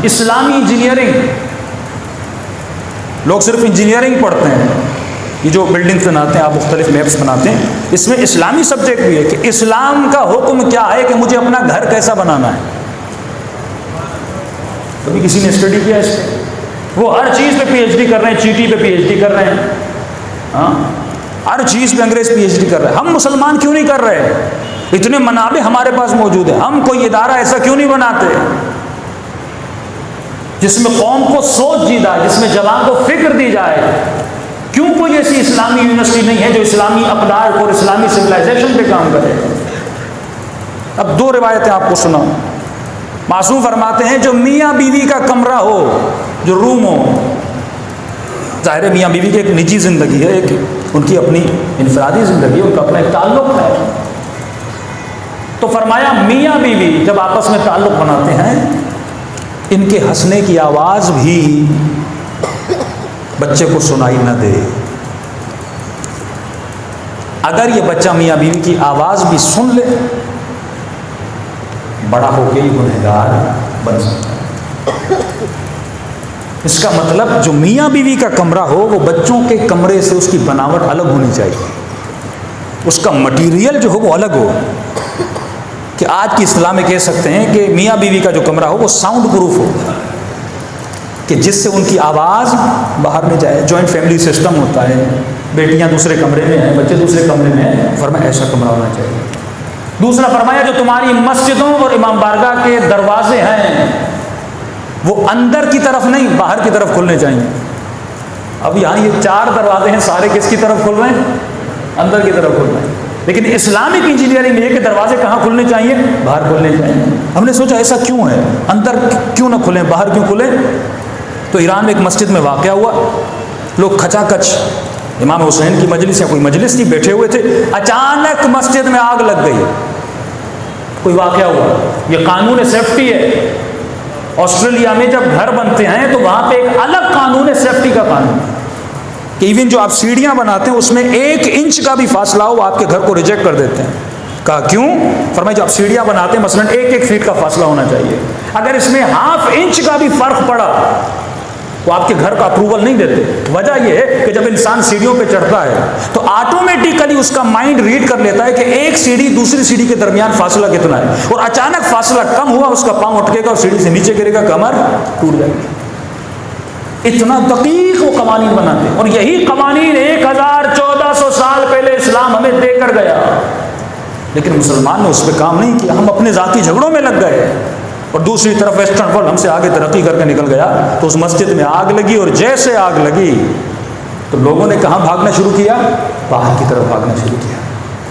اسلامی انجینئرنگ، لوگ صرف انجینئرنگ پڑھتے ہیں، یہ جو بلڈنگز بناتے ہیں، آپ مختلف میپس بناتے ہیں، اس میں اسلامی سبجیکٹ بھی ہے کہ اسلام کا حکم کیا ہے کہ مجھے اپنا گھر کیسا بنانا ہے۔ کبھی کسی نے اسٹڈی کیا اس پہ؟ وہ ہر چیز پہ پی ایچ ڈی کر رہے ہیں، چیٹی پہ پی ایچ ڈی کر رہے ہیں، ہاں ہر چیز پہ انگریز پی ایچ ڈی کر رہے ہیں۔ ہم مسلمان کیوں نہیں کر رہے؟ اتنے منابع ہمارے پاس موجود ہیں، ہم کوئی ادارہ ایسا کیوں نہیں بناتے جس میں قوم کو سوچ دی جائے، جس میں جوان کو فکر دی جائے؟ کیوں کوئی ایسی اسلامی یونیورسٹی نہیں ہے جو اسلامی اقدار اور اسلامی سویلائزیشن پہ کام کرے؟ اب دو روایتیں آپ کو سناؤں۔ معصوم فرماتے ہیں جو میاں بیوی کا کمرہ ہو، جو روم ہو، ظاہر ہے میاں بیوی کی ایک نجی زندگی ہے، ایک ان کی اپنی انفرادی زندگی ہے، ان کا اپنا ایک تعلق ہے، تو فرمایا میاں بیوی جب آپس میں تعلق بناتے ہیں، ان کے ہنسنے کی آواز بھی بچے کو سنائی نہ دے۔ اگر یہ بچہ میاں بیوی کی آواز بھی سن لے، بڑا ہو کے ہی گنہگار بن سکتا ہے۔ اس کا مطلب جو میاں بیوی کا کمرہ ہو وہ بچوں کے کمرے سے اس کی بناوٹ الگ ہونی چاہیے، اس کا مٹیریل جو ہو وہ الگ ہو، کہ آج کی اصطلاح میں کہہ سکتے ہیں کہ میاں بیوی کا جو کمرہ ہو وہ ساؤنڈ پروف ہو، کہ جس سے ان کی آواز باہر نہ جائے۔ جوائنٹ فیملی سسٹم ہوتا ہے، بیٹیاں دوسرے کمرے میں ہیں، بچے دوسرے کمرے میں ہیں، فرمایا ایسا کمرہ ہونا چاہیے۔ دوسرا فرمایا جو تمہاری مسجدوں اور امام بارگاہ کے دروازے ہیں وہ اندر کی طرف نہیں باہر کی طرف کھلنے چاہیے۔ اب یہاں یہ 4 دروازے ہیں، سارے کس کی طرف کھل رہے ہیں؟ اندر کی طرف کھل رہے ہیں، لیکن اسلامک انجینئرنگ میں یہ کہ دروازے کہاں کھلنے چاہیے؟ باہر کھلنے چاہیے۔ ہم نے سوچا ایسا کیوں ہے، اندر کیوں نہ کھلیں، باہر کیوں کھلیں؟ تو ایران میں ایک مسجد میں واقعہ ہوا، لوگ کھچا کچ امام حسین کی مجلس یا کوئی مجلس تھی، بیٹھے ہوئے تھے، اچانک مسجد میں آگ لگ گئی، کوئی واقعہ ہوا۔ یہ قانون سیفٹی ہے، آسٹریلیا میں جب گھر بنتے ہیں تو وہاں پہ ایک الگ قانون ہے، سیفٹی کا قانون، کہ ایون جو آپ سیڑھیاں بناتے ہیں اس میں 1 انچ کا بھی فاصلہ ہو آپ کے گھر کو ریجیکٹ کر دیتے ہیں۔ کہا کیوں؟ فرمایا جو آپ سیڑھیاں بناتے ہیں مثلا 1 فیٹ کا فاصلہ ہونا چاہیے، اگر اس میں ½ انچ کا بھی فرق پڑا وہ آپ کے گھر کا اپروول نہیں دیتے۔ وجہ یہ ہے کہ جب انسان سیڑھیوں پہ چڑھتا ہے تو آٹومیٹیکلی اس کا مائنڈ ریڈ کر لیتا ہے کہ ایک سیڑھی دوسری سیڑھی کے درمیان فاصلہ کتنا ہے، اور اچانک فاصلہ کم ہوا اس کا پاؤں اٹکے گا اور سیڑھی سے نیچے گرے گا، کمر ٹوٹ جائے گی۔ اتنا دقیق وہ قوانین بناتے ہیں، اور یہی قوانین 1400 سال پہلے اسلام ہمیں دے کر گیا، لیکن مسلمان نے اس پہ کام نہیں کیا، ہم اپنے ذاتی جھگڑوں میں لگ گئے، اور دوسری طرف ویسٹرن ورلڈ ہم سے آگے ترقی کر کے نکل گیا۔ تو اس مسجد میں آگ لگی، اور جیسے آگ لگی تو لوگوں نے کہاں بھاگنا شروع کیا؟ باہر کی طرف بھاگنا شروع کیا،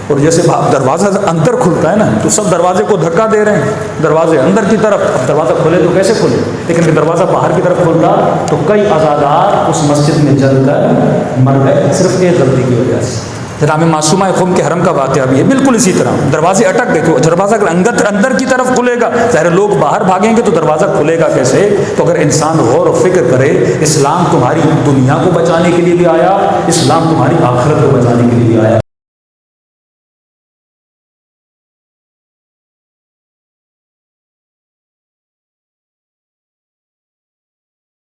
اور جیسے دروازہ اندر کھلتا ہے نا تو سب دروازے کو دھکا دے رہے ہیں، دروازے اندر کی طرف۔ اب دروازہ کھلے تو کیسے کھلے، لیکن اگر دروازہ باہر کی طرف کھلتا تو کئی عزادار اس مسجد میں جل کر مر گئے، صرف ایک غلطی کی وجہ سے۔ جناب معصومہ قم کے حرم کا واقعہ بھی ہے، بالکل اسی طرح دروازے اٹک گئے، تو دروازہ اگر اندر کی طرف کھلے گا، ظاہر لوگ باہر بھاگیں گے تو دروازہ کھلے گا کیسے؟ تو اگر انسان غور و فکر کرے، اسلام تمہاری دنیا کو بچانے کے لیے بھی آیا، اسلام تمہاری آخرت کو بچانے کے لیے بھی آیا۔